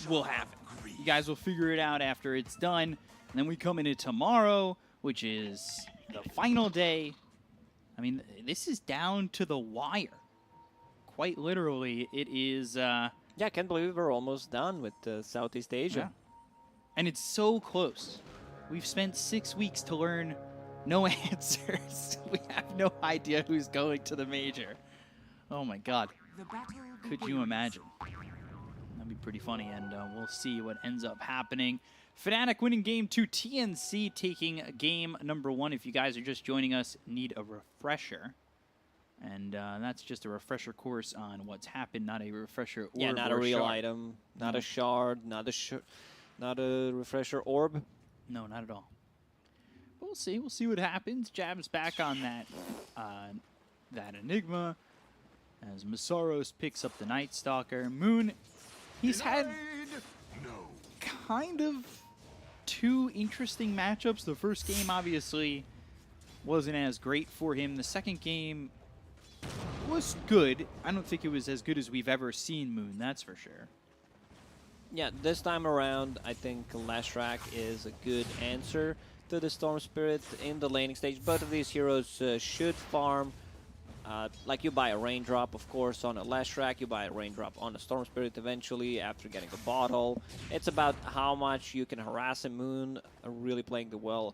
will happen. You guys will figure it out after it's done. And then we come into tomorrow, which is the final day. I mean, this is down to the wire. Quite literally, it is... yeah, I can't believe we're almost done with Southeast Asia. Yeah. And it's so close. We've spent 6 weeks to learn no answers. We have no idea who's going to the major. Oh my god. Could you imagine? That'd be pretty funny, and we'll see what ends up happening. Fnatic winning game 2, TNC taking game number 1. If you guys are just joining us, need a refresher. And that's just a refresher course on what's happened, not a refresher orb. Yeah, not a real item, not a shard, not a refresher orb. No, not at all. But we'll see. We'll see what happens. Jab's back on that that Enigma as Masaros picks up the Night Stalker. Moon, he's had kind of 2 interesting matchups. The first game obviously wasn't as great for him. The second game was good. I don't think it was as good as we've ever seen Moon, that's for sure. Yeah, this time around, I think Lashrak is a good answer to the Storm Spirit in the laning stage. Both of these heroes should farm. Like you buy a Raindrop, of course, on a Lashrak. You buy a Raindrop on a Storm Spirit eventually after getting a bottle. It's about how much you can harass a Moon, really playing the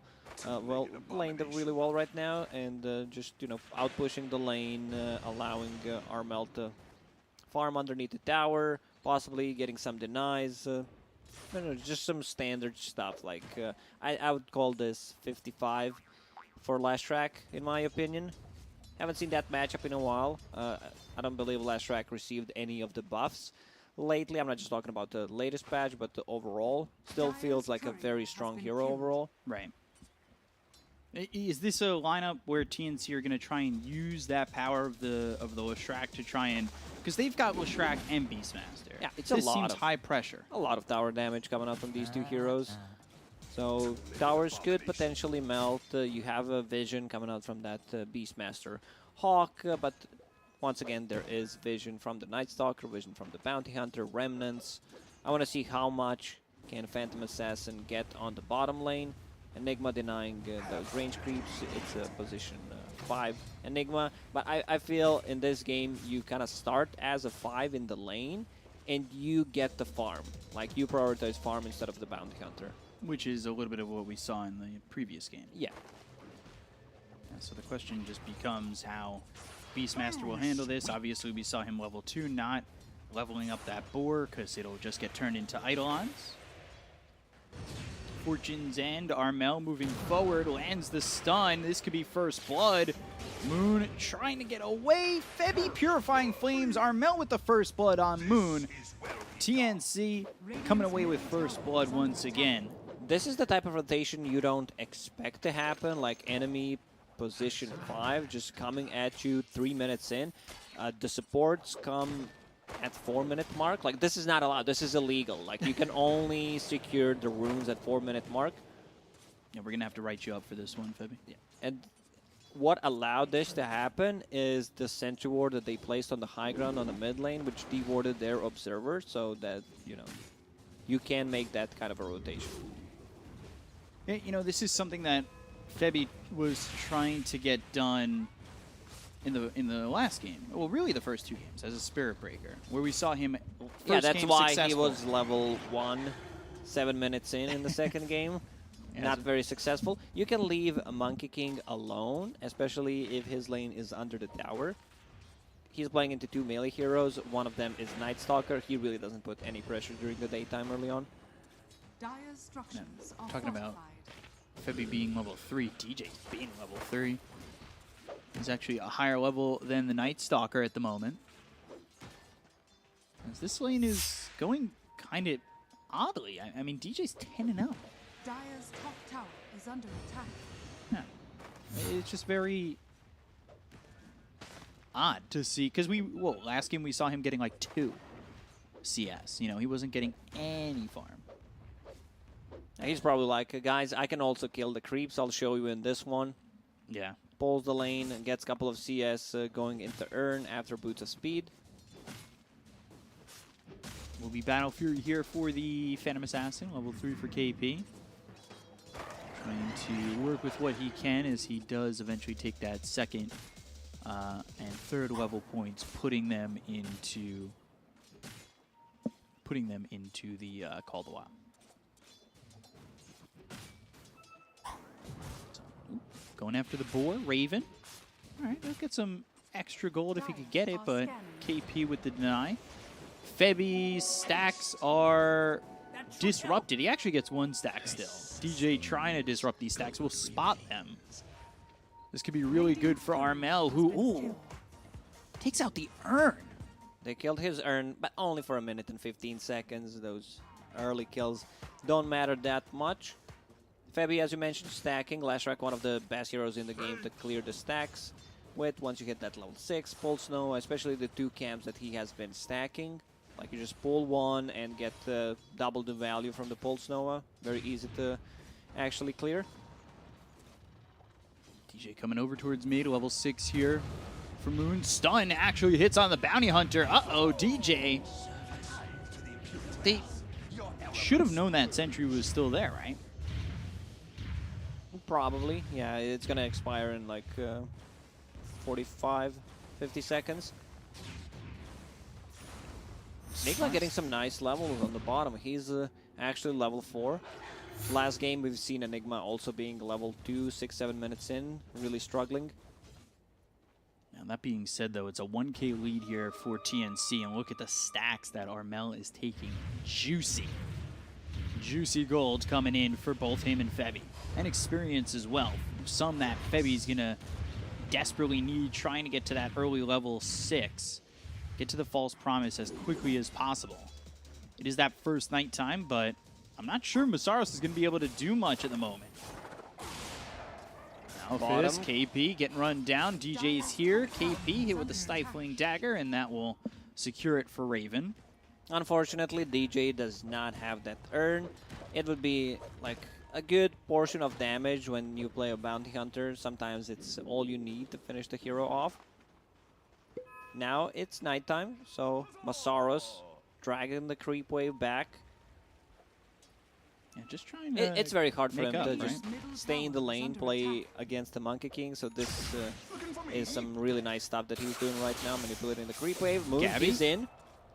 playing really well right now, and just, you know, outpushing the lane, allowing Armel to farm underneath the tower, possibly getting some denies. I don't know, just some standard stuff. Like I would call this 55 for Lashrak, in my opinion. Haven't seen that matchup in a while. I don't believe Lashrak received any of the buffs lately. I'm not just talking about the latest patch, but the overall. Still feels like a very strong hero overall. Right. Is this a lineup where TNC are going to try and use that power of the Lashrak to try and... Because they've got Lashrak and Beastmaster. Yeah, it's this a lot seems of high pressure. A lot of tower damage coming out from these 2 heroes. So towers could potentially melt. You have a vision coming out from that Beastmaster Hawk, but once again there is vision from the Night Stalker, vision from the Bounty Hunter, Remnants. I want to see how much can Phantom Assassin get on the bottom lane. Enigma denying those range creeps. It's a position 5 Enigma, but I feel in this game you kind of start as a 5 in the lane and you get the farm. Like you prioritize farm instead of the Bounty Hunter. Which is a little bit of what we saw in the previous game. Yeah. So the question just becomes how Beastmaster will handle this. Obviously, we saw him level 2, not leveling up that boar because it'll just get turned into Eidolons. Fortune's End, Armel moving forward, lands the stun. This could be first blood. Moon trying to get away. Febby purifying flames. Armel with the first blood on Moon. TNC coming away with first blood once again. This is the type of rotation you don't expect to happen, like enemy position 5 just coming at you 3 minutes in. The supports come at 4-minute mark. Like, this is not allowed. This is illegal. Like, you can only secure the runes at 4-minute mark. Yeah, we're going to have to write you up for this one, Febby. Yeah. And what allowed this to happen is the sentry ward that they placed on the high ground on the mid lane, which dewarded their observer, so that, you know, you can make that kind of a rotation. Yeah, you know, this is something that Febby was trying to get done in the last game. Well, really the first 2 games as a Spirit Breaker, where we saw him Yeah, that's why successful. he was level 1 7 minutes in the second game. Yeah, Not very successful. You can leave a Monkey King alone, especially if his lane is under the tower. He's playing into 2 melee heroes. One of them is Night Stalker. He really doesn't put any pressure during the daytime early on. Yeah. Talking about Febby being level 3, DJ being level 3. He's actually a higher level than the Night Stalker at the moment. As this lane is going kind of oddly. I mean, DJ's 10-0. Dire's top tower is under attack. Yeah. It's just very odd to see, because last game we saw him getting like 2 CS. You know, he wasn't getting any farm. He's probably like, guys, I can also kill the creeps. I'll show you in this one. Yeah. Pulls the lane and gets a couple of CS going into Urn after boots of speed. Will be Battle Fury here for the Phantom Assassin, level 3 for KP. Trying to work with what he can as he does eventually take that second and third level points, putting them into the Call of the Wild. So, going after the boar, Raven. All right, let's get some extra gold if he could get it, but KP with the deny. Febi's stacks are disrupted. He actually gets one stack still. DJ trying to disrupt these stacks will spot them. This could be really good for Armel, who takes out the urn. They killed his urn, but only for a minute and 15 seconds. Those early kills don't matter that much. Febi, as you mentioned, stacking. Lashrak, one of the best heroes in the game to clear the stacks with. Once you hit that level 6, Pulse Nova, especially the 2 camps that he has been stacking. Like you just pull one and get double the value from the Pulse Nova. Very easy to actually clear. DJ coming over towards mid, level 6 here for Moon. Stun actually hits on the Bounty Hunter. Uh-oh, DJ. They should have known that sentry was still there, right? Probably, yeah. It's going to expire in like 45, 50 seconds. Nigma getting some nice levels on the bottom. He's actually level 4. Last game we've seen Enigma also being level 2, 6-7 minutes in, really struggling. Now that being said though, it's a 1k lead here for TNC, and look at the stacks that Armel is taking. Juicy. Juicy gold coming in for both him and Febi. And experience as well. Some that Febi's gonna desperately need, trying to get to that early level 6. Get to the False Promise as quickly as possible. It is that first nighttime, but I'm not sure Masaros is going to be able to do much at the moment. Now Fizz, KP getting run down. DJ's here. KP hit with the Stifling Dagger, and that will secure it for Raven. Unfortunately, DJ does not have that urn. It would be like a good portion of damage when you play a Bounty Hunter. Sometimes it's all you need to finish the hero off. Now it's nighttime, so Masaros dragging the creep wave back. Yeah, just trying to it's very hard for him to right? just stay in the lane, play against the Monkey King. So this is some really nice stuff that he's doing right now, manipulating the creep wave. Move is in.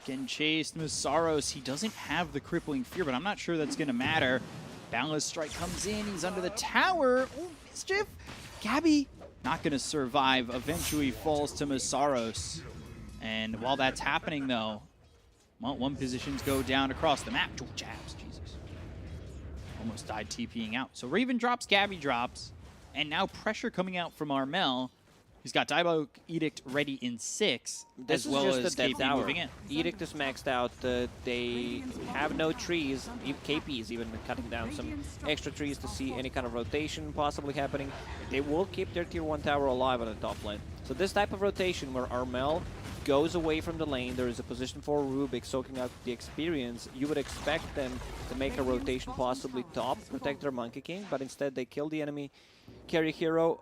Getting chased, Masaros. He doesn't have the Crippling Fear, but I'm not sure that's going to matter. Boundless Strike comes in. He's under the tower. Ooh, mischief. Gabby not going to survive. Eventually falls to Masaros. And while that's happening, though, well, one positions go down across the map. Dual jabs, Jesus. Almost died TPing out. So Raven drops, Gabby drops, and now pressure coming out from Armel. He's got Diabolic Edict ready in 6, this as well is as just a dead KP tower. moving in. Edict is maxed out. They have no trees. KP is even cutting down some extra trees to see any kind of rotation possibly happening. They will keep their tier 1 tower alive on the top lane. So this type of rotation where Armel goes away from the lane, there is a position for Rubik soaking up the experience. You would expect them to make a rotation possibly top, protect their Monkey King, but instead they kill the enemy carry hero,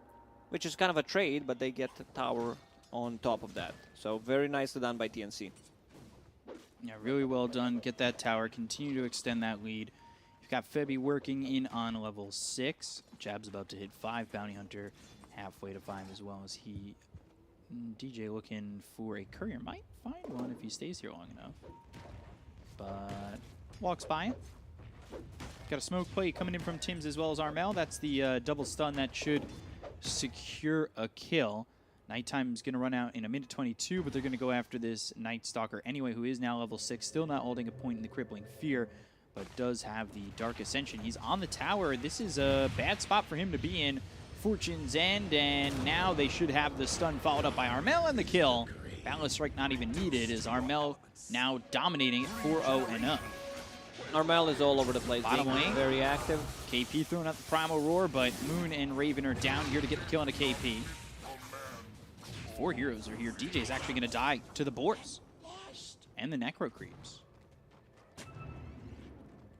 which is kind of a trade, but they get the tower on top of that. So very nicely done by TNC. Yeah, really well done. Get that tower, continue to extend that lead. You've got Febi working in on level 6. Jab's about to hit 5. Bounty Hunter halfway to 5 as well as he... DJ looking for a courier. Might find one if he stays here long enough. But walks by it. Got a smoke play coming in from Tim's as well as Armel. That's the double stun that should secure a kill. Nighttime's going to run out in a minute 22, but they're going to go after this Night Stalker anyway, who is now level 6, still not holding a point in the Crippling Fear, but does have the Dark Ascension. He's on the tower. This is a bad spot for him to be in. Fortune's End, and now they should have the stun followed up by Armel and the kill. Boundless Strike not even needed, as Armel now dominating it 4-0-0. Armel is all over the place, Bottom lane, very active. KP throwing out the Primal Roar, but Moon and Raven are down here to get the kill on a KP. 4 heroes are here. DJ's actually going to die to the Boars and the Necro Creeps.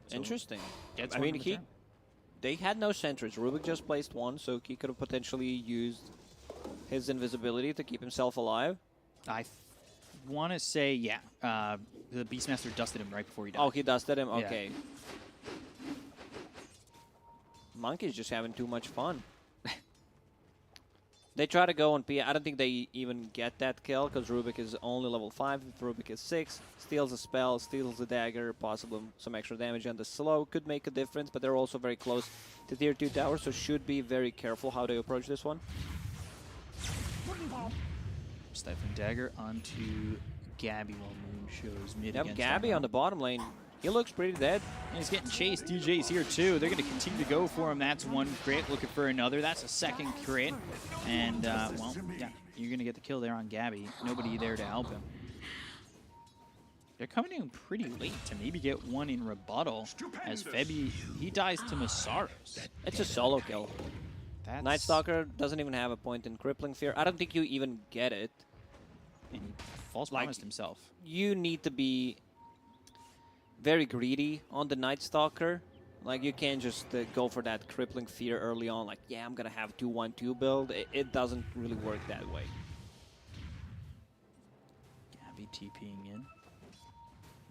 So interesting. I mean, they had no sentries. Rubik just placed one, so he could have potentially used his invisibility to keep himself alive. I want to say, yeah. the Beastmaster dusted him right before he died. Oh, he dusted him? Yeah. Okay. Monkey's just having too much fun. They try to go on P. I don't think they even get that kill because Rubik is only level 5. If Rubik is 6, steals a spell, steals a dagger, possibly some extra damage on the slow could make a difference, but they're also very close to tier 2 tower, so should be very careful how they approach this one. Stifling dagger onto Gabby while Moon shows mid. Yep, against Gabby Armor. on the bottom lane. He looks pretty dead. And he's getting chased. DJ's here too. They're going to continue to go for him. That's one crit. Looking for another. That's a second crit. And, well, yeah, you're going to get the kill there on Gabby. Nobody there to help him. They're coming in pretty late to maybe get one in rebuttal as Febby, he dies to Masaros. It's a solo kill. That's... Night Stalker doesn't even have a point in Crippling Fear. I don't think you even get it. And he false promised himself. You need to be very greedy on the Night Stalker. Like, you can't just go for that Crippling Fear early on, like, yeah, I'm gonna have 2-1-2 build. It doesn't really work that way. Gabby TPing in.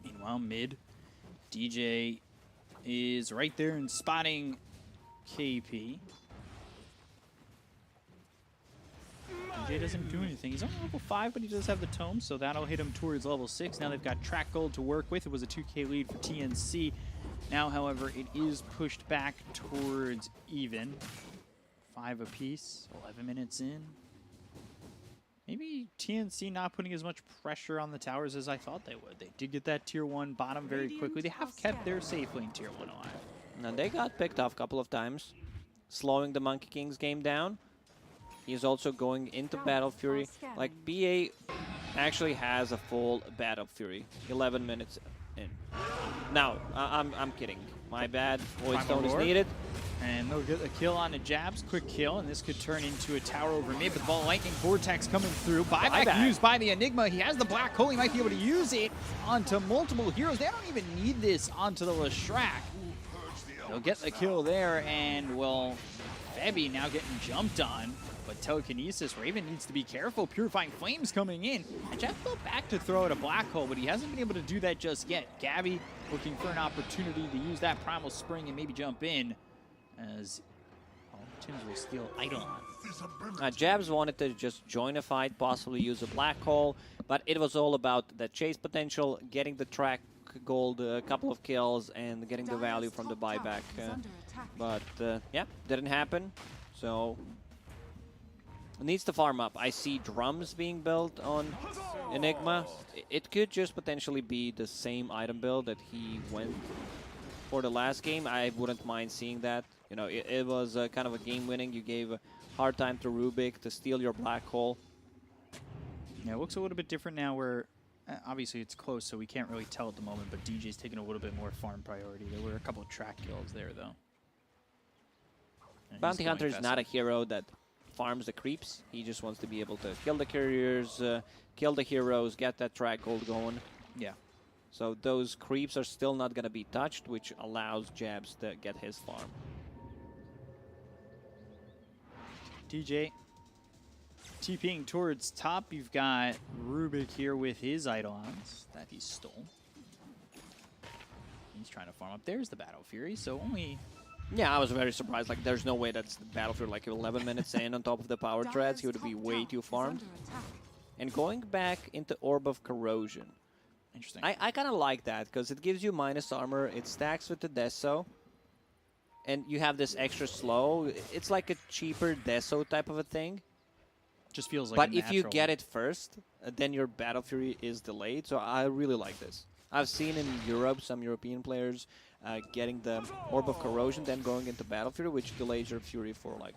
Meanwhile, mid, DJ is right there and spotting KP. DJ doesn't do anything. He's only level 5, but he does have the tome, so that'll hit him towards level 6. Now they've got track gold to work with. It was a 2k lead for TNC. Now, however, it is pushed back towards even. 5 apiece, 11 minutes in. Maybe TNC not putting as much pressure on the towers as I thought they would. They did get that tier 1 bottom very quickly. They have kept their safe lane tier 1 alive. Now, they got picked off a couple of times, slowing the Monkey King's game down. He's also going into Battle Fury. Like, BA actually has a full Battle Fury. 11 minutes in. Now, I'm kidding. My bad. Void Stone is needed. And they'll get a kill on the Jabs. Quick kill, and this could turn into a tower over mid. But the ball lightning vortex coming through. Buyback used by the Enigma. He has the black hole. He might be able to use it onto multiple heroes. They don't even need this onto the Leshrac. They'll get the kill there, and, well, Febby now getting jumped on. But telekinesis, Raven needs to be careful. Purifying Flames coming in. And Jeff go back to throw at a black hole, but he hasn't been able to do that just yet. Gabby looking for an opportunity to use that Primal Spring and maybe jump in as Tims will steal Eidolon. Jabs wanted to just join a fight, possibly use a black hole, but it was all about the chase potential, getting the track gold, a couple of kills, and getting the value from the buyback. But yeah, didn't happen. So needs to farm up. I see drums being built on Enigma. It could just potentially be the same item build that he went for the last game. I wouldn't mind seeing that. You know, it was kind of a game winning. You gave a hard time to Rubik to steal your black hole. Yeah, it looks a little bit different now where obviously it's close, so we can't really tell at the moment, but DJ's taking a little bit more farm priority. There were a couple of track kills there, though. And Bounty Hunter is not a hero that farms the creeps. He just wants to be able to kill the couriers, kill the heroes, get that track gold going. Yeah. So those creeps are still not going to be touched, which allows Jabs to get his farm. DJ TPing towards top. You've got Rubik here with his Eidolons that he stole. He's trying to farm up. There's the Battle Fury, so only... Yeah, I was very surprised. Like, there's no way that's the Battlefield, like 11 minutes in on top of the power threads. He would be way too farmed. And going back into Orb of Corrosion. Interesting. I kind of like that because it gives you minus armor. It stacks with the Deso. And you have this extra slow. It's like a cheaper Deso type of a thing. Just feels like but if you get it first, then your Battle Fury is delayed. So I really like this. I've seen in Europe some European players getting the Orb of Corrosion, then going into Battle Fury, which delays your Fury for like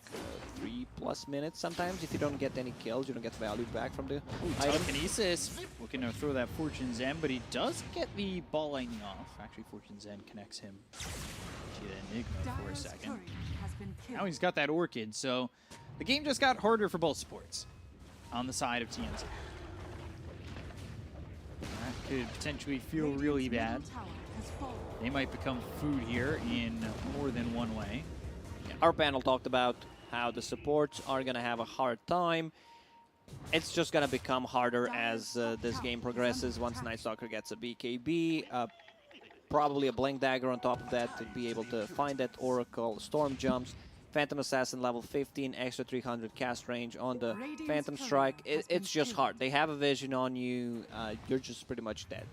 3+ minutes sometimes. If you don't get any kills, you don't get value back from the item. Telekinesis looking to throw that Fortune Zen, but he does get the ball lightning off. Actually, Fortune Zen connects him to the Enigma for a second. Now he's got that Orchid, so the game just got harder for both sports on the side of TNC. That could potentially feel really bad. They might become food here in more than one way. Our panel talked about how the supports are going to have a hard time. it's just gonna become harder as this game progresses. Once Night Stalker gets a BKB, probably a Blink Dagger on top of that to be able to find that Oracle, Storm Jumps, Phantom Assassin level 15, extra 300 cast range on the Phantom Strike. It's just hard. They have a vision on you, you're just pretty much dead.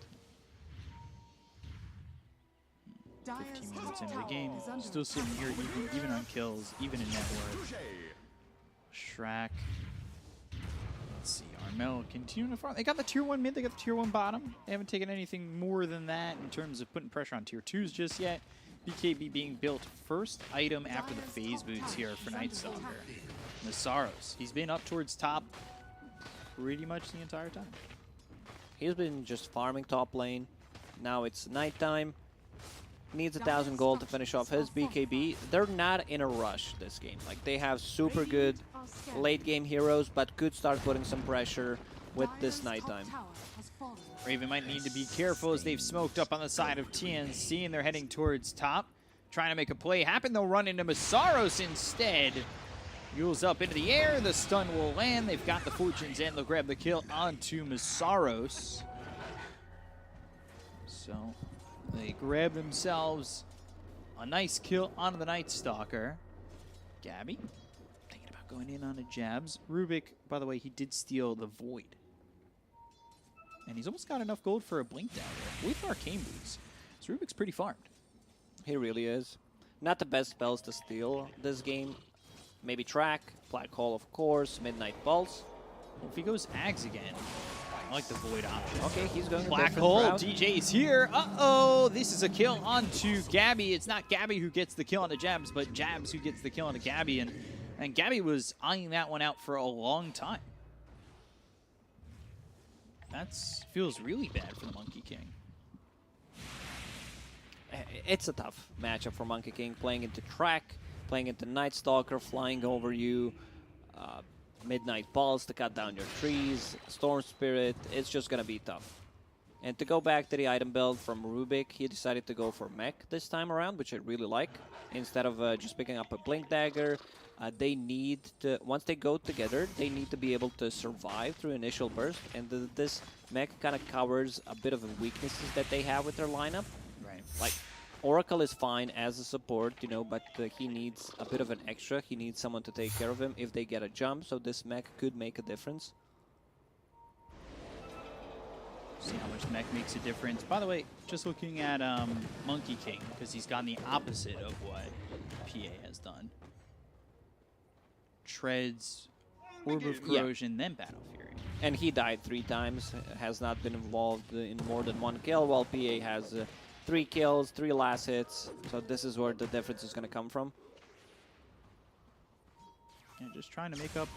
15 minutes into the game, still sitting here even on kills, even in net worth. Shrek. Let's see, Armel continuing to farm. They got the tier 1 mid, they got the tier 1 bottom. They haven't taken anything more than that in terms of putting pressure on tier 2s just yet. BKB being built first item after the phase boots here for Night Stalker. Masaros, he's been up towards top pretty much the entire time. He's been just farming top lane. Now it's nighttime. Needs 1,000 gold to finish off his BKB. They're not in a rush this game. Like, they have super good late game heroes, but could start putting some pressure with this nighttime. Raven might need to be careful as they've smoked up on the side of TNC and they're heading towards top. Trying to make a play happen, they'll run into Masaros instead. Yule's up into the air, the stun will land. They've got the fortunes and they'll grab the kill onto Masaros. So they grab themselves a nice kill onto the Night Stalker. Gabby thinking about going in on a jabs. Rubik, by the way, he did steal the Void. And he's almost got enough gold for a Blink Dagger with Arcane Boots. So Rubik's pretty farmed. He really is. Not the best spells to steal this game. Maybe Track, Black Hole of course, Midnight Pulse. Well, if he goes Ags again, I like the Void option. Okay, he's going Black Hole, DJ's here. Uh-oh, this is a kill onto Gabby. It's not Gabby who gets the kill on the Jabs, but Jabs who gets the kill on the Gabby. And Gabby was eyeing that one out for a long time. That feels really bad for the Monkey King. It's a tough matchup for Monkey King, playing into Track, playing into Night Stalker, flying over you, Midnight Pulse to cut down your trees, Storm Spirit. It's just going to be tough. And to go back to the item build from Rubik, he decided to go for Mech this time around, which I really like. Instead of just picking up a Blink Dagger, they need to, once they go together, they need to be able to survive through initial burst. And this Mech kind of covers a bit of the weaknesses that they have with their lineup. Right. Like, Oracle is fine as a support, you know, but he needs a bit of an extra. He needs someone to take care of him if they get a jump, so this Mech could make a difference. See how much Mech makes a difference. By the way, just looking at Monkey King, because he's gone the opposite of what PA has done. Treads, Orb of Corrosion, then Battle Fury. And he died 3 times, has not been involved in more than 1 kill, while PA has 3 kills, 3 last hits. So this is where the difference is going to come from. And just trying to make up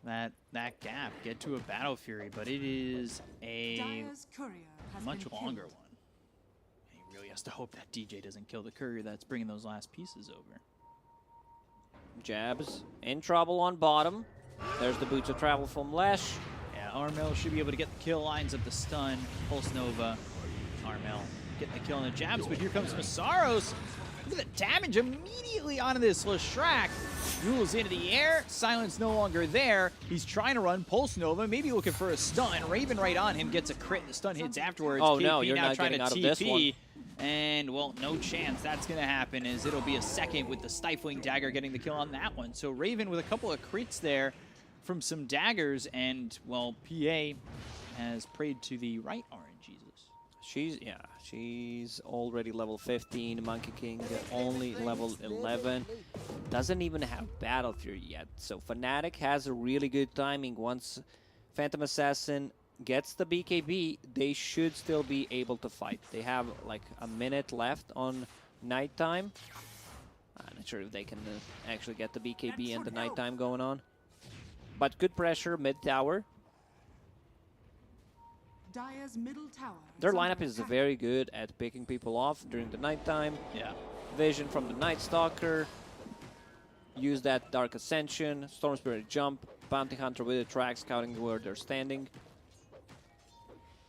that gap, get to a Battle Fury, but it is a much longer one. He really has to hope that DJ doesn't kill the courier that's bringing those last pieces over. Jabs in trouble on bottom. There's the Boots of Travel from Lesh. Yeah, Armel should be able to get the kill, lines up the stun. Pulse Nova, Armel getting the kill on the Jabs, but here comes Masaros. Look at the damage immediately onto this Leshrac. Yule's into the air. Silence no longer there. He's trying to run Pulse Nova, maybe looking for a stun. Raven right on him, gets a crit. The stun hits afterwards. Oh KP no, you're now not trying getting to out TP. of this one. And, well, no chance that's going to happen, as it'll be a second with the Stifling Dagger getting the kill on that one. So Raven with a couple of crits there from some daggers, and, well, PA has prayed to the right RNGesus. She's already level 15. Monkey King only level 11. Doesn't even have Battle Fury yet. So Fnatic has a really good timing. Once Phantom Assassin gets the BKB, they should still be able to fight. They have like a minute left on nighttime. I'm not sure if they can actually get the BKB and the nighttime going on. But good pressure mid-tower. Dire's middle tower. Their lineup is very good at picking people off during the nighttime. Yeah. Vision from the Night Stalker. Use that Dark Ascension. Storm Spirit jump. Bounty Hunter with a track scouting where they're standing.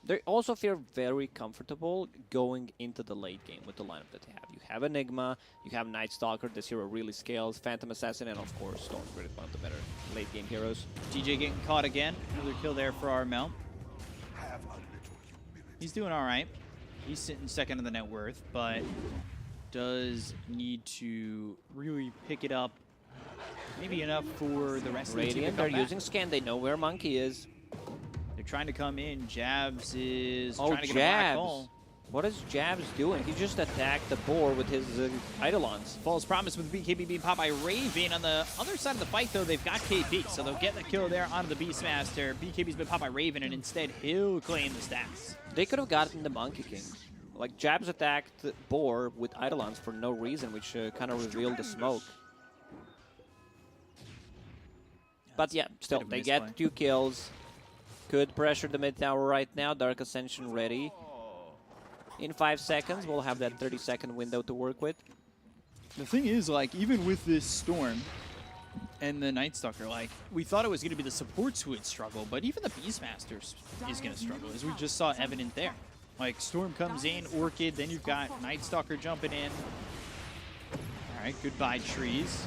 They also feel very comfortable going into the late game with the lineup that they have. You have Enigma, you have Night Stalker, this hero really scales, Phantom Assassin, and of course Storm Spirit, one of the better late game heroes. DJ getting caught again. Another kill there for Armel. He's doing all right. He's sitting second in the net worth, but does need to really pick it up. Maybe enough for the rest of the team to Radiant, come they're back. using Scan, they know where Monkey is. They're trying to come in. Jabs is Oh, trying to get a black Jabs. hole. What is Jabs doing? He just attacked the board with his Eidolons. False Promise with BKB being popped by Raven. On the other side of the fight, though, they've got KP, so they'll get the kill there onto the Beastmaster. BKB's been popped by Raven, and instead he'll claim the stats. They could have gotten the Monkey King. Like, Jabs attacked Boar with Eidolons for no reason, which kind of revealed the smoke. But yeah, still, they get 2 kills. Could pressure the mid tower right now. Dark Ascension ready. In 5 seconds, we'll have that 30-second window to work with. The thing is, like, even with this Storm and the Night Stalker, like, we thought it was going to be the supports who would struggle, but even the Beastmaster is going to struggle, as we just saw evident there. Like, Storm comes in, Orchid, then you've got Night Stalker jumping in. All right, goodbye, trees.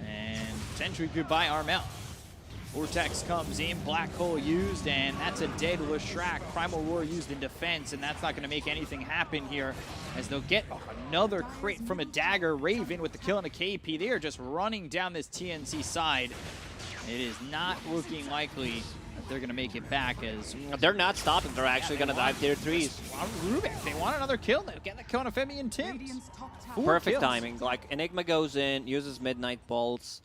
And potentially goodbye, Armel. Vortex comes in, Black Hole used, and that's a dead Leshrac. Primal Roar used in defense, and that's not going to make anything happen here, as they'll get another crit from a Dagger. Raven with the kill and a KP. They are just running down this TNC side. It is not looking likely that they're going to make it back, as They're not stopping. They're actually going to dive tier 3s. Rubik, they want another kill. They'll get the kill on Femi and Tims. Radiant's top tower. Perfect kills. timing. Like, Enigma goes in, uses Midnight Pulse,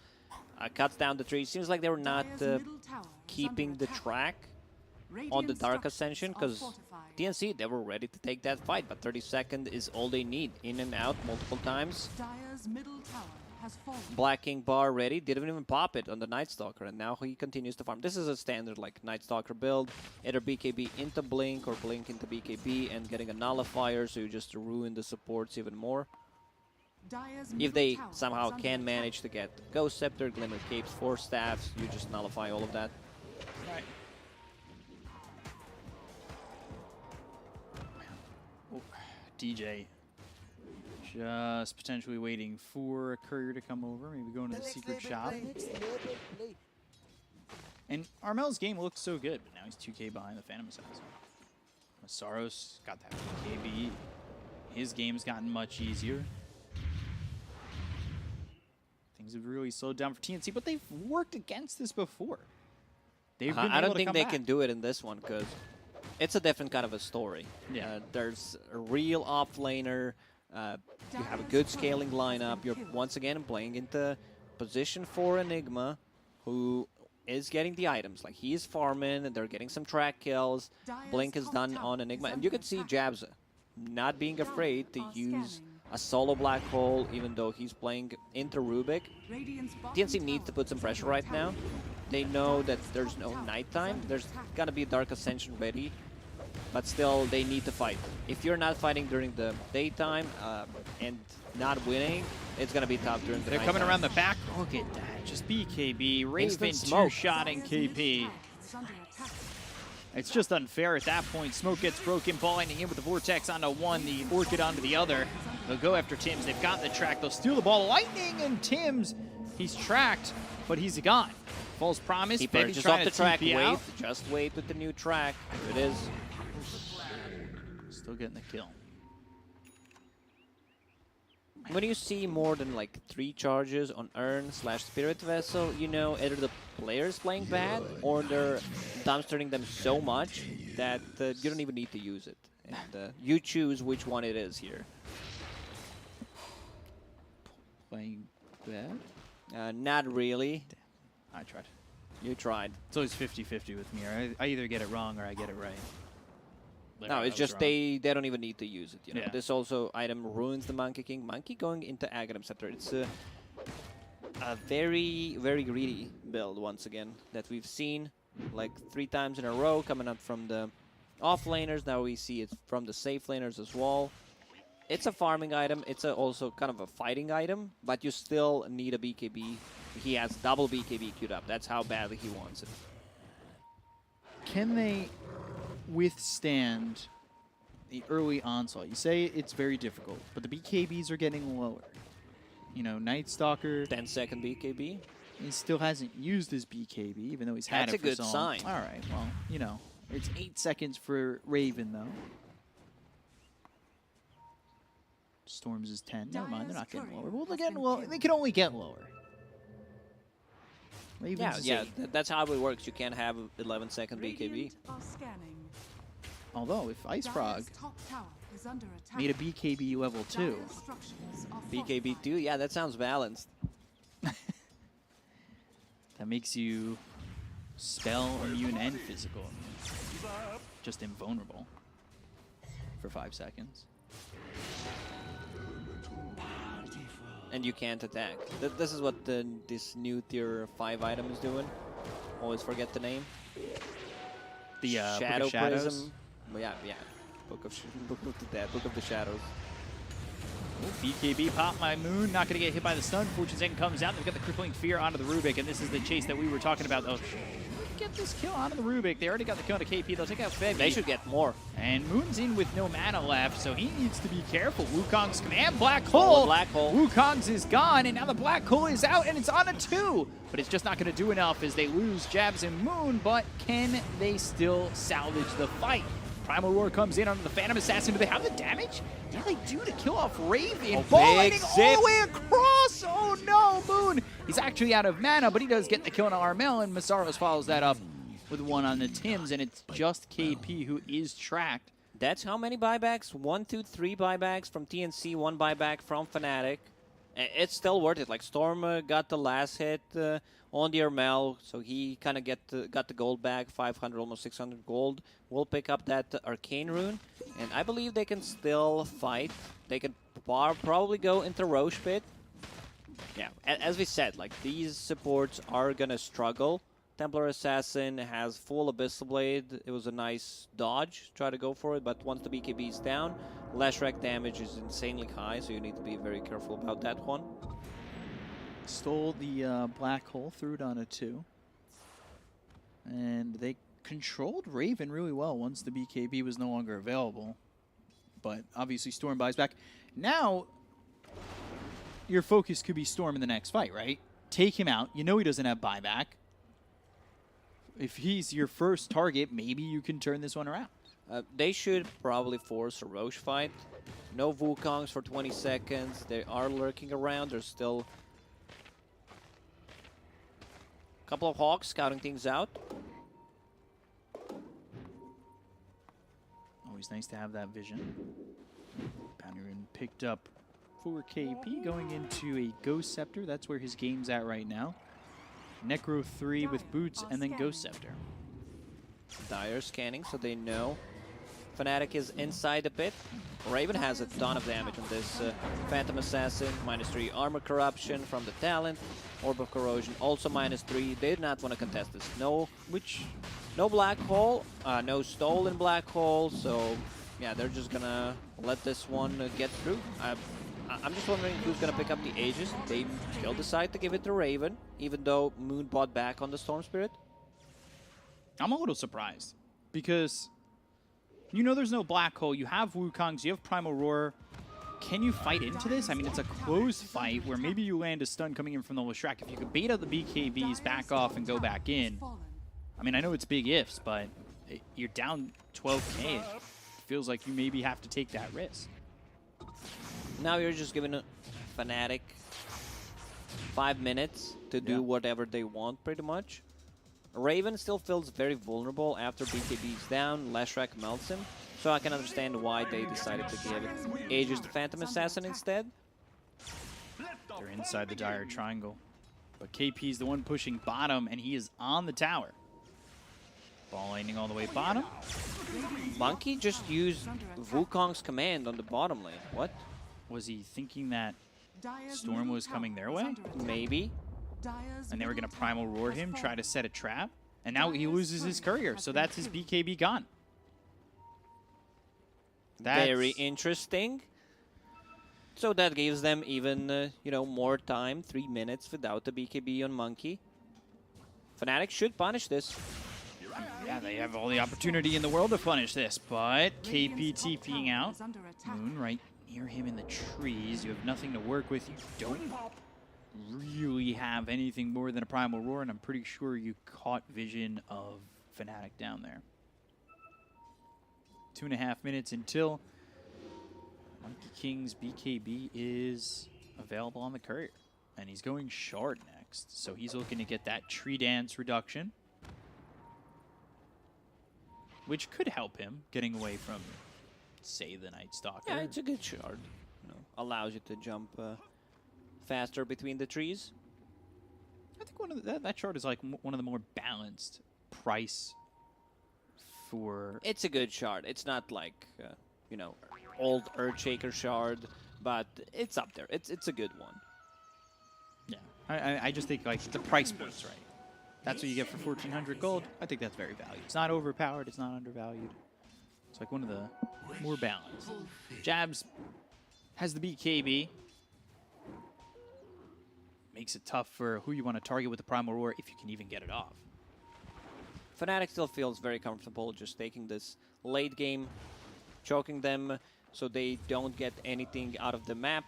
cuts down the tree. Seems like they were not Dire's middle tower is keeping under the attack. track on the Radiant's Dark structures Ascension, are because fortified. TNC, they were ready to take that fight, but 30 seconds is all they need. In and out multiple times. Dire's middle tower has fallen. Black King bar ready, didn't even pop it on the Night Stalker, and now he continues to farm. This is a standard like Night Stalker build, either BKB into Blink or Blink into BKB and getting a nullifier, so you just ruin the supports even more. Dire's If middle they tower somehow is under can attack. manage to get Ghost Scepter, Glimmer Capes, 4 staffs, you just nullify all of that. Right. Oh, DJ just potentially waiting for a courier to come over, maybe going to the secret shop. And Armel's game looks so good, but now he's 2K behind the Phantom Assassin. Masaros got that KB. His game's gotten much easier. Things have really slowed down for TNC, but they've worked against this before. They've been I able don't to think come they back. can do it in this one, because it's a different kind of a story. Yeah. There's a real off-laner. You have a good scaling lineup. You're once again playing into position for Enigma, who is getting the items. Like, he is farming, and they're getting some track kills. Blink is done on Enigma, and you can see Jabs not being afraid to use a solo black hole, even though he's playing into Rubik. Radiant's bottom TNC needs tower to put some is pressure under right attack. now. They know that there's no nighttime. There's gonna be Dark Ascension ready, but still they need to fight. If you're not fighting during the daytime and not winning, it's gonna be tough during the They're nighttime. coming around the back. Look at that. Just BKB. Raven Instant smoke. two-shotting Dire's middle KP. tower is under attack. It's just unfair at that point. Smoke gets broken. Ball ending in with the Vortex onto one, the Orchid onto the other. They'll go after Tims. They've got the track. They'll steal the ball. Lightning and Tims. He's tracked, but he's gone. False Promise. Keep Maybe just trying off the to track. TP Wait, out. just wait with the new track. Here it is. Still getting the kill. When you see more than like 3 charges on Urn/Spirit Vessel, you know either the player's playing bad or they're dumpstering them so much that you don't even need to use it. And you choose which one it is here. Playing bad? Not really. I tried. You tried. It's always 50-50 with me. I either get it wrong or I get it right. No, it's just they don't even need to use it. You know, Yeah. this also item ruins the Monkey King. Monkey going into Aghanim Scepter. It's a very greedy build once again that we've seen like 3 times in a row coming up from the off laners. Now we see it from the safe laners as well. It's a farming item. It's also kind of a fighting item, but you still need a BKB. He has double BKB queued up. That's how badly he wants it. Can they withstand the early onslaught. You say it's very difficult, but the BKBs are getting lower. You know, Night Stalker 10-second BKB. he still hasn't used his BKB, even though he's had That's it for a good so long. sign. All right, well, you know, it's 8 seconds for Raven, though. Storms is 10. Never mind, they're not getting lower. Well, they're getting lower. They can only get lower. Ravens Yeah, is yeah, 8. that's how it works. You can't have 11-second BKB. Radiant are scanning. Although, if Ice Frog Dire's top tower is under attack. made a BKB level 2, Dire's structures are BKB fortified. 2, yeah, that sounds balanced. that makes you spell immune and physical immune. Just invulnerable for 5 seconds. And you can't attack. This is what this new tier 5 item is doing. Always forget the name. The Shadow Book of Shadows. Prism. Well, yeah. Book of the Shadows. BKB pop my Moon, not going to get hit by the stun. Fortune Second comes out. They've got the crippling fear onto the Rubik, and this is the chase that we were talking about. Though, get this kill onto the Rubik. They already got the kill on the KP. They'll take out Feb. They should get more. And Moon's in with no mana left, so he needs to be careful. Wukong's command, Black Oh, Hole. Black Hole. Wukong's is gone, and now the Black Hole is out, and it's on a 2. But it's just not going to do enough as they lose Jabs and Moon, but can they still salvage the fight? Primal Roar comes in under the Phantom Assassin. Do they have the damage? Yeah, they do to kill off Raven. Oh, Ball big lightning zip. all the way across. Oh no, Moon. He's actually out of mana, but he does get the kill on Armel, and Masaros follows that up with one on the Tims, and it's just KP who is tracked. That's how many buybacks? 1, 2, 3 buybacks from TNC, 1 buyback from Fnatic. It's still worth it. Like Storm got the last hit on the Armel, so he kind of got the gold back, 500, almost 600 gold. We'll pick up that Arcane Rune, and I believe they can still fight. They can probably go into Roche Pit. Yeah, as we said, like these supports are gonna struggle. Templar Assassin has full Abyssal Blade. It was a nice dodge, try to go for it, but once the BKB is down, Lashrak damage is insanely high, so you need to be very careful about that one. Stole the Black Hole, threw it on a 2. And they controlled Raven really well once the BKB was no longer available. But obviously Storm buys back. Now, your focus could be Storm in the next fight, right? Take him out. You know he doesn't have buyback. If he's your first target, maybe you can turn this one around. They should probably force a Roche fight. No Wukongs for 20 seconds. They are lurking around. There's still a couple of Hawks scouting things out. Always nice to have that vision. Bannerin picked up for KP going into a Ghost Scepter. That's where his game's at right now. Necro 3 with boots and then Ghost Scepter. Dire scanning, so they know Fnatic is inside the pit. Raven has a ton of damage on this Phantom Assassin. -3 armor corruption from the talent. Orb of Corrosion also -3. They do not want to contest this. No Black Hole, no stolen Black Hole, so yeah, they're just gonna let this one get through. I'm just wondering who's gonna pick up the Aegis. They still decide to give it to Raven, even though Moon bought back on the Storm Spirit. I'm a little surprised because you know there's no Black Hole. You have Wukongs, you have Primal Roar. Can you fight into this? I mean, it's a close fight where maybe you land a stun coming in from the Lashrak. If you could bait out the BKBs, back off, and go back in. I mean, I know it's big ifs, but you're down 12K. It feels like you maybe have to take that risk. Now you're just giving Fnatic 5 minutes to do whatever they want, pretty much. Raven still feels very vulnerable after BKB's down. Lashrak melts him. So I can understand why they decided to give it Aegis to Phantom Assassin instead. They're inside the Dire Triangle. But KP's the one pushing bottom, and he is on the tower. Ball lightning all the way bottom. Monkey just used Wukong's command on the bottom lane. What? Was he thinking that Storm was coming their way? Maybe. And they were going to Primal Roar him, try to set a trap. And now he loses his courier, so that's his BKB gone. Very interesting. So that gives them even, you know, more time, 3 minutes without the BKB on Monkey. Fnatic should punish this. Yeah, they have all the opportunity in the world to punish this, but KP TPing out. Moon right near him in the trees. You have nothing to work with. You don't really have anything more than a Primal Roar, and I'm pretty sure you caught vision of Fnatic down there. 2.5 minutes until Monkey King's BKB is available on the courier. And he's going Shard next, so he's looking to get that Tree Dance reduction, which could help him getting away from, say, the Night Stalker. Yeah, it's a good shard. You know, allows you to jump faster between the trees. I think one of that shard is like one of the more balanced price for. It's a good shard. It's not like you know, old Earthshaker shard, but it's up there. It's a good one. Yeah, I just think like the price point's right. That's what you get for 1,400 gold. I think that's very valued. It's not overpowered. It's not undervalued. It's like one of the more balanced. Jabs has the BKB. Makes it tough for who you want to target with the Primal Roar if you can even get it off. Fnatic still feels very comfortable just taking this late game, choking them so they don't get anything out of the map.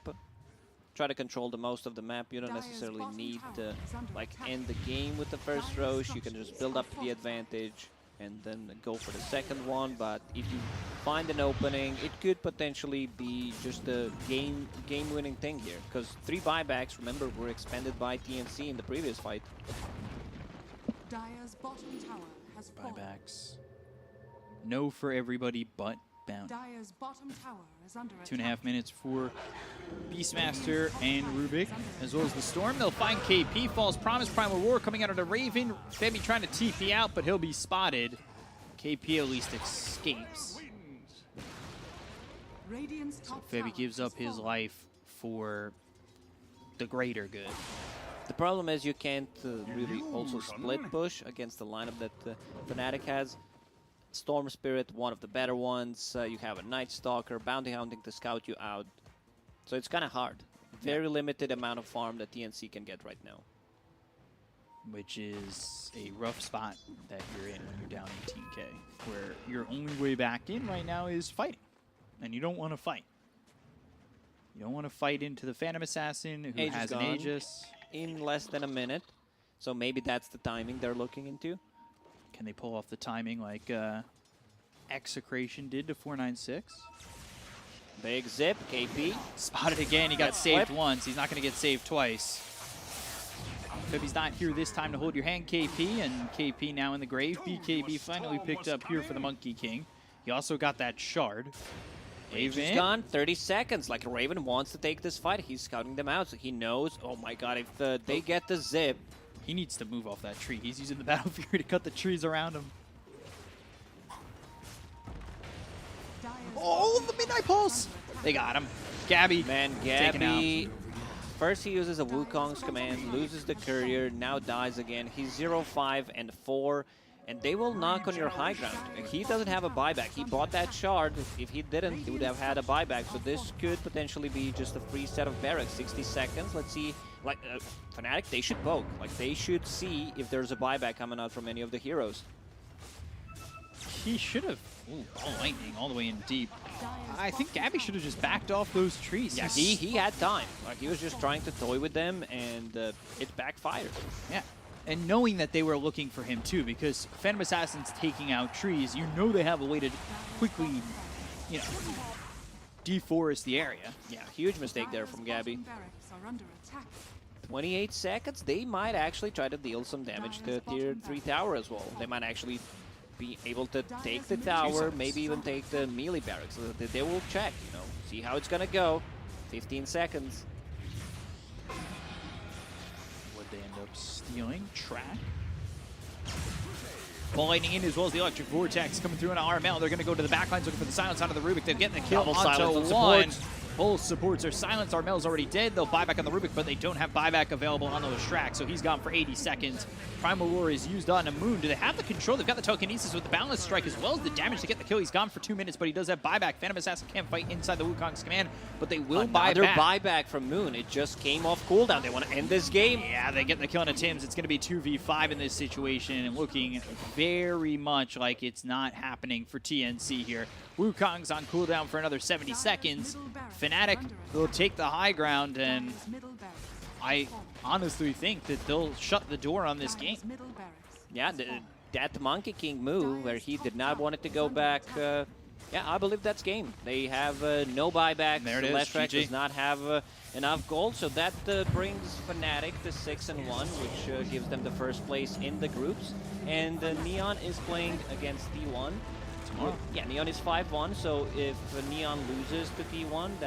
Try to control the most of the map. You don't necessarily need to like end the game with the first Roche. You can just build up the advantage and then go for the second one. But if you find an opening, it could potentially be just a game-winning thing here. Because 3 buybacks, remember, were expended by TNC in the previous fight. Dire's bottom tower has fallen. Buybacks. No for everybody but Bound. Dire's bottom tower is under 2.5 minutes for Beastmaster and Rubik, as well as the Storm. They'll find KP. False Promise. Primal Roar coming out of the Raven. Febby trying to TP out, but he'll be spotted. KP at least escapes. So Febby gives up his life for the greater good. The problem is you can't really also split push against the lineup that Fnatic has. Storm Spirit, one of the better ones. You have a Night Stalker, Bounty Hunting to scout you out. So it's kind of hard. Very limited amount of farm that TNC can get right now. Which is a rough spot that you're in when you're down 18k. Where your only way back in right now is fighting. And you don't want to fight. You don't want to fight into the Phantom Assassin who has an Aegis. In less than a minute. So maybe that's the timing they're looking into. Can they pull off the timing like Execration did to 496? Big zip, KP. Spotted again, he got saved once. He's not going to get saved twice. Febby's not here this time to hold your hand, KP, and KP now in the grave. BKB finally picked up here for the Monkey King. He also got that shard. Raven's gone, 30 seconds. Like, Raven wants to take this fight. He's scouting them out, so he knows, oh my god, if they get the zip, he needs to move off that tree. He's using the Battle Fury to cut the trees around him. Oh, the Midnight Pulse! They got him. Gabby. Man, Gabby. First he uses a Wukong's command, loses the courier, now dies again. He's 0-5 and 4, and they will knock on your high ground. He doesn't have a buyback. He bought that shard. If he didn't, he would have had a buyback. So this could potentially be just a free set of barracks. 60 seconds. Let's see. Like, Fnatic, they should poke. Like, they should see if there's a buyback coming out from any of the heroes. He should have. Ooh, ball lightning all the way in deep. I think Gabby should have just backed off those trees. Yeah, he had time. Like, he was just trying to toy with them, and it backfired. Yeah, and knowing that they were looking for him too, because Phantom Assassin's taking out trees, you know they have a way to quickly, you know, deforest the area. Yeah, huge mistake there from Gabby. 28 seconds, they might actually try to deal some damage to tier 3 tower as well. They might actually be able to take the tower, maybe even take the melee barracks. They will check, you know, see how it's gonna go. 15 seconds. Would they end up stealing? Track. Ball lightning in as well as the electric vortex coming through on RML. They're gonna go to the backlines looking for the silence out of the Rubik. They're getting the kill onto one. Both supports are silenced. Armel's already dead. They'll buyback on the Rubik, but they don't have buyback available on the Leshrac, so he's gone for 80 seconds. Primal Roar is used on a Moon. Do they have the control? They've got the telekinesis with the balance strike as well as the damage to get the kill. He's gone for 2 minutes, but he does have buyback. Phantom Assassin can't fight inside the Wukong's command, but they will buy back. Buyback from Moon. It just came off cooldown. They want to end this game. Yeah, they get the kill on a Tim's. It's going to be 2v5 in this situation, and looking very much like it's not happening for TNC here. Wukong's on cooldown for another 70 seconds. Fnatic will take the high ground, and I honestly think that they'll shut the door on this game. Yeah, that Monkey King move where he did not want it to go back. Yeah, I believe that's game. They have no buyback. There it is. Leshrac GG. does not have enough gold, so that brings Fnatic to 6-1, which gives them the first place in the groups. And Neon is playing against T1. Yeah, Neon is 5-1, so if Neon loses to T1, that